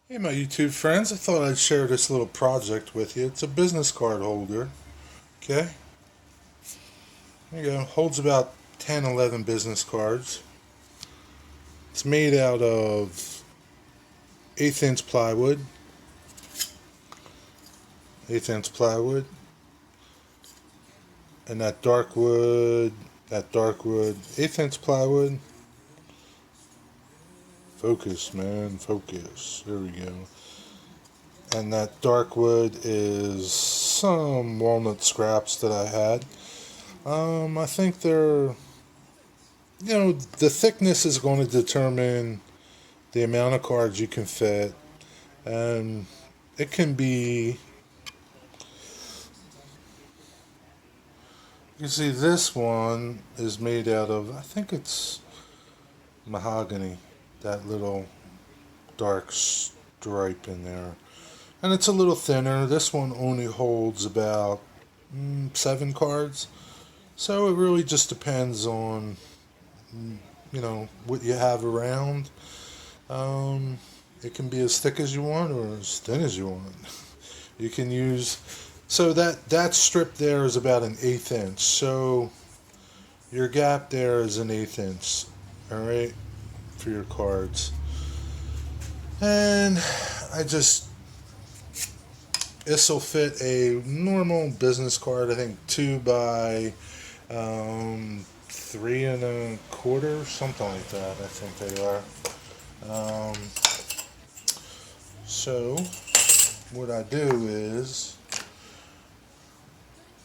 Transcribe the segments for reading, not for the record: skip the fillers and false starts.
Hey, my YouTube friends, I thought I'd share this little project with you. It's a business card holder. Okay, there you go. Holds about 10, 11 business cards. It's made out of 1/8 inch plywood. 1/8 inch plywood. And that dark wood, 1/8 inch plywood. Focus, man, focus. There we go. And that dark wood is some walnut scraps that I had. I think the thickness is going to determine the amount of cards you can fit, and it can be. You see, this one is made out of, I think it's mahogany, that little dark stripe in there, and it's a little thinner. This one only holds about 7 cards, so it really just depends on what you have around. Um, it can be as thick as you want or as thin as you want. You can use so that strip there is about an 1/8 inch. So your gap there is an 1/8 inch. All right, for your cards. And I just this will fit a normal business card. I think 2 by 3 1/4, something like that. I think they are. Um, so what I do is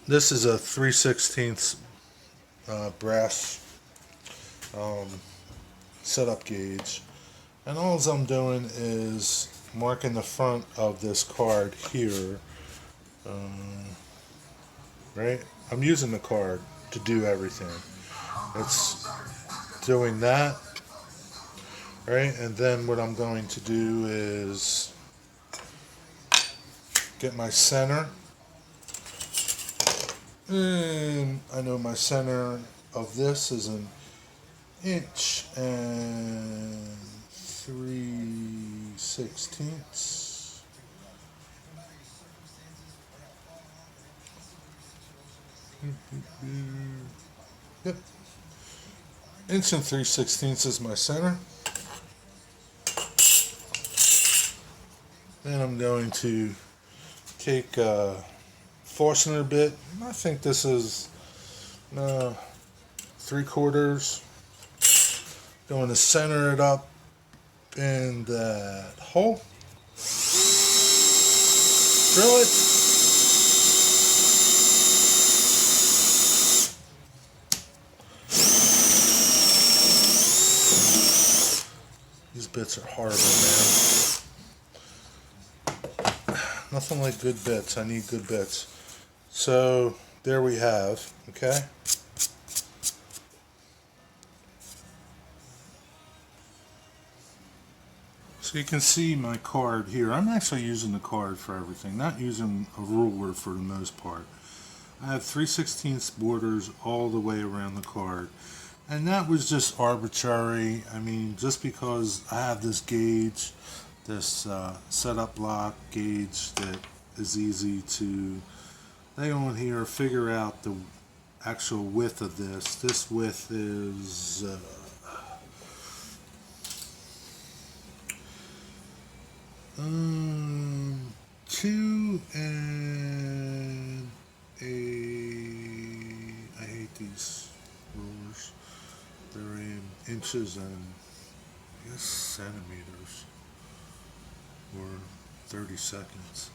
this is a 3/16 brass um, setup gauge, and all I'm doing is marking the front of this card here. Um, right, I'm using the card to do everything. It's doing that, right, and then what I'm going to do is get my center. And I know my center of this is an 1 3/16. Yep, 1 3/16 is my center. Then I'm going to take a Forstner bit. I think this is 3/4. Going to center it up in that hole. Drill it. These bits are horrible, man. Nothing like good bits. I need good bits. So there we have, okay? So you can see my card here. I'm actually using the card for everything, not using a ruler for the most part. I have 3/16 borders all the way around the card. And that was just arbitrary. I mean, just because I have this gauge, this setup block gauge that is easy to lay on here, figure out the actual width of this. This width is 2 and 8. I hate these rulers. They're in inches and I guess centimeters or 30 seconds.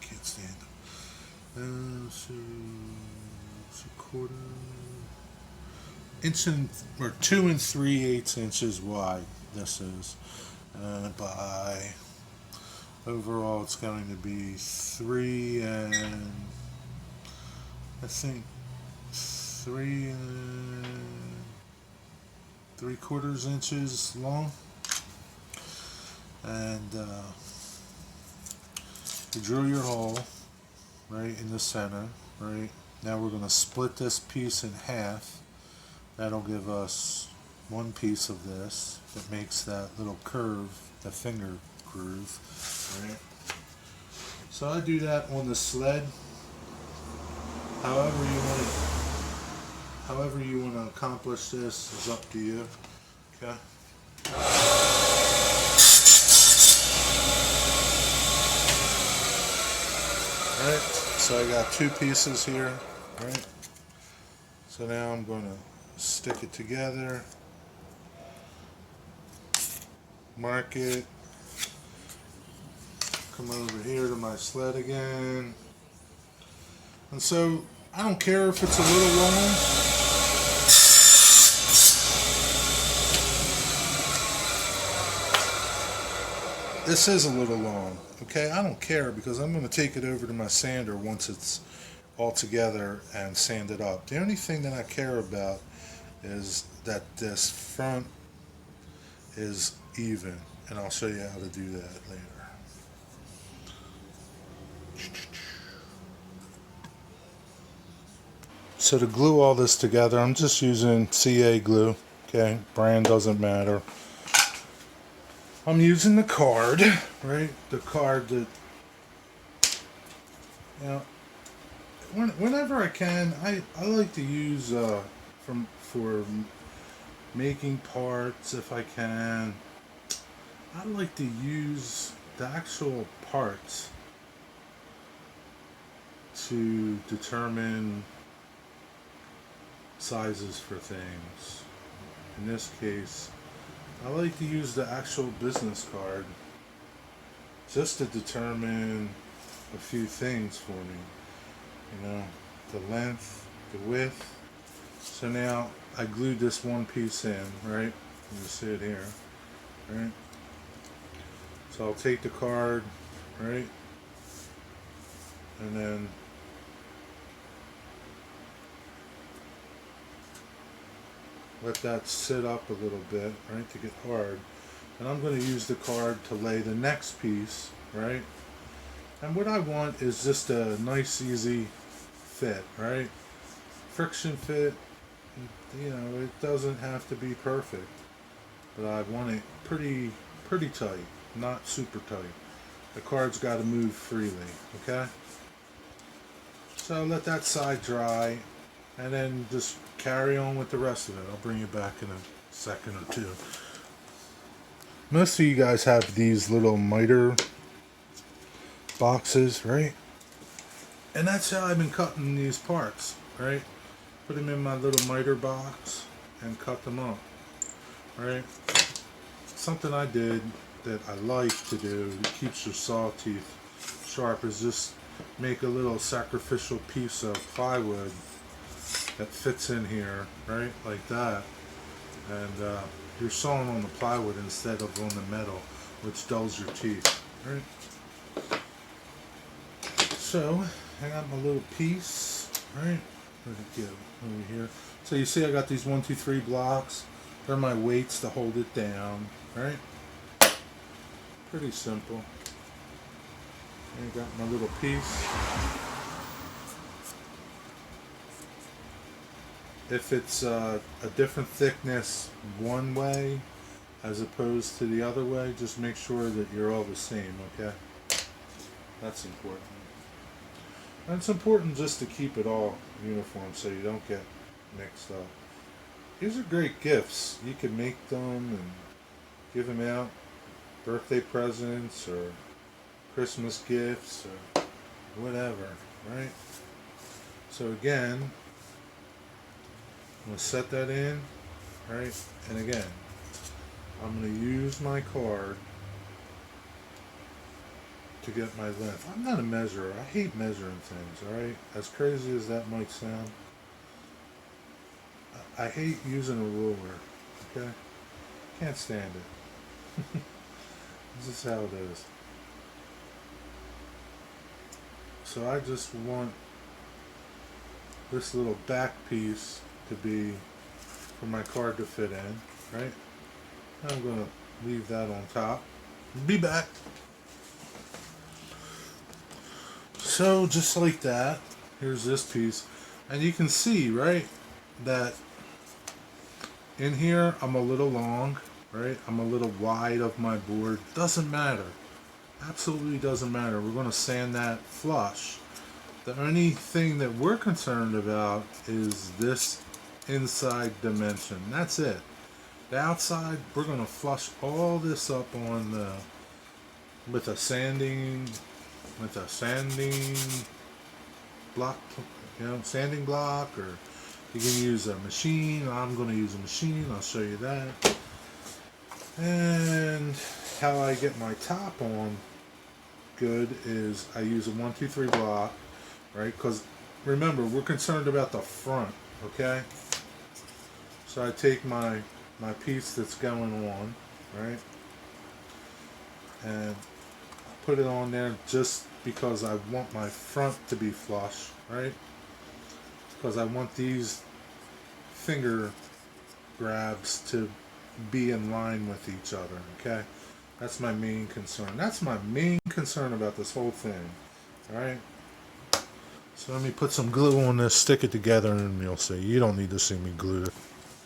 Can't stand them. So it's a quarter inch and or 2 3/8 inches wide. This is by overall it's going to be 3 and 3 3/4 inches long, and you drill your hole right in the center. Right now we're going to split this piece in half. That'll give us one piece of this that makes that little curve, the finger groove, right? So I do that on the sled. However you want to accomplish this is up to you. Okay. Alright, so I got two pieces here, right? So now I'm going to stick it together, mark it, come over here to my sled again. And so I don't care if it's a little long. This is a little long, okay? I don't care because I'm going to take it over to my sander once it's all together and sand it up. The only thing that I care about is that this front is even, and I'll show you how to do that later. So to glue all this together, I'm just using CA glue, okay? Brand doesn't matter. I'm using the card, right? The card that, you know, whenever I can, I like to use for making parts if I can. I like to use the actual parts to determine sizes for things. In this case, I like to use the actual business card just to determine a few things for me. You know, the length, the width. So now I glued this one piece in, right? You see it here, right? So I'll take the card, right? And then let that sit up a little bit, right, to get hard. And I'm going to use the card to lay the next piece, right? And what I want is just a nice, easy fit, right? Friction fit, you know, it doesn't have to be perfect, but I want it pretty tight, not super tight. The card's got to move freely, okay? So let that side dry, and then just carry on with the rest of it. I'll bring you back in a second or two. Most of you guys have these little miter boxes, right? And that's how I've been cutting these parts, right? Put them in my little miter box and cut them up, right? Something I did that I like to do that keeps your saw teeth sharp is just make a little sacrificial piece of plywood that fits in here, right, like that, and you're sawing on the plywood instead of on the metal, which dulls your teeth, right? So I got my little piece, right? Where'd it go? Over here. So you see I got these 1, 2, 3 blocks. They're my weights to hold it down, right? Pretty simple. And I got my little piece. If it's a different thickness one way as opposed to the other way, just make sure that you're all the same, okay? That's important. And it's important just to keep it all uniform so you don't get mixed up. These are great gifts. You can make them and give them out, birthday presents or Christmas gifts or whatever, right? So again, I'm going to set that in, right? And again, I'm going to use my card to get my length. I'm not a measurer. I hate measuring things, alright? As crazy as that might sound. I hate using a ruler, okay? Can't stand it. This is how it is. So I just want this little back piece to be for my card to fit in, right? I'm going to leave that on top. Be back. So just like that, here's this piece, and you can see, right, that in here I'm a little long, right? I'm a little wide of my board. Doesn't matter. Absolutely doesn't matter. We're going to sand that flush. The only thing that we're concerned about is this inside dimension. That's it. The outside, we're going to flush all this up on the with a sanding block, sanding block, or you can use a machine. I'm going to use a machine. I'll show you that. And how I get my top on good is I use a 1, 2, 3 block, right? Because remember, we're concerned about the front, okay? So I take my piece that's going on, right, and put it on there just because I want my front to be flush, right? Because I want these finger grabs to be in line with each other, okay? That's my main concern. That's my main concern about this whole thing, alright? So let me put some glue on this, stick it together, and you'll see. You don't need to see me glue it.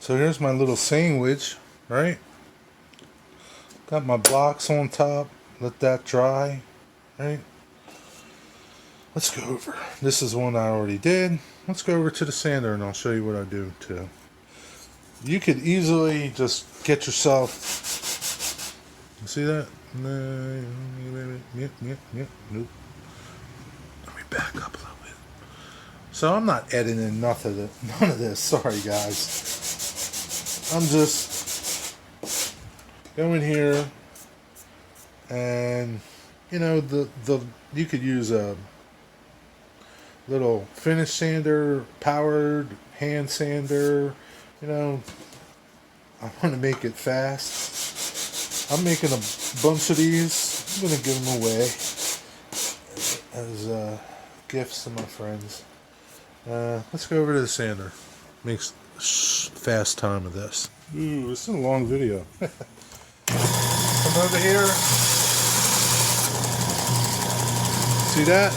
So here's my little sandwich, right? Got my blocks on top. Let that dry, right? Let's go over. This is one I already did. Let's go over to the sander and I'll show you what I do too. You could easily just get yourself, you see that? Nope. Let me back up a little bit. So I'm not editing none of this. Sorry guys. I'm just going here, and you could use a little finish sander, powered hand sander. I want to make it fast. I'm making a bunch of these. I'm going to give them away as gifts to my friends. Let's go over to the sander. Makes fast time of this. Ooh, this is a long video. Come over here. See that?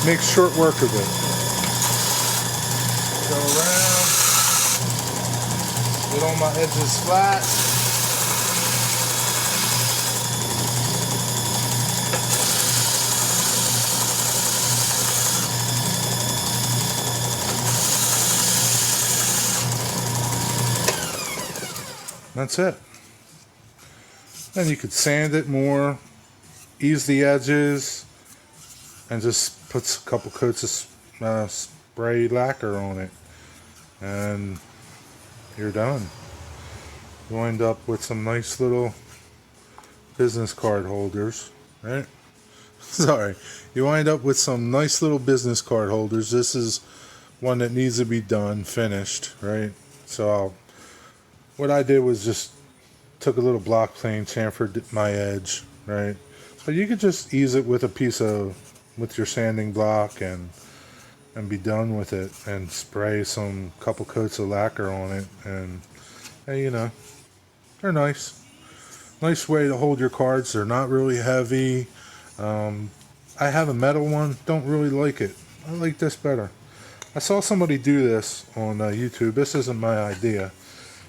Make short work of it. Go around. Get all my edges flat. That's it. Then you could sand it more, ease the edges, and just put a couple coats of spray lacquer on it, and you're done. You wind up with some nice little business card holders, right? Sorry. You wind up with some nice little business card holders. This is one that needs to be done, finished, right? So what I did was just took a little block plane, chamfered my edge, right? But you could just ease it with with your sanding block and be done with it, and spray some couple coats of lacquer on it, and hey, they're nice. Nice way to hold your cards. They're not really heavy. I have a metal one. Don't really like it. I like this better. I saw somebody do this on YouTube. This isn't my idea.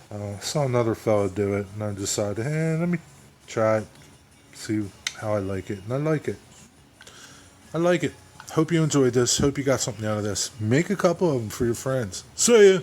I saw another fellow do it, and I decided, hey, let me try it, see how I like it. And I like it. I like it. Hope you enjoyed this. Hope you got something out of this. Make a couple of them for your friends. See ya!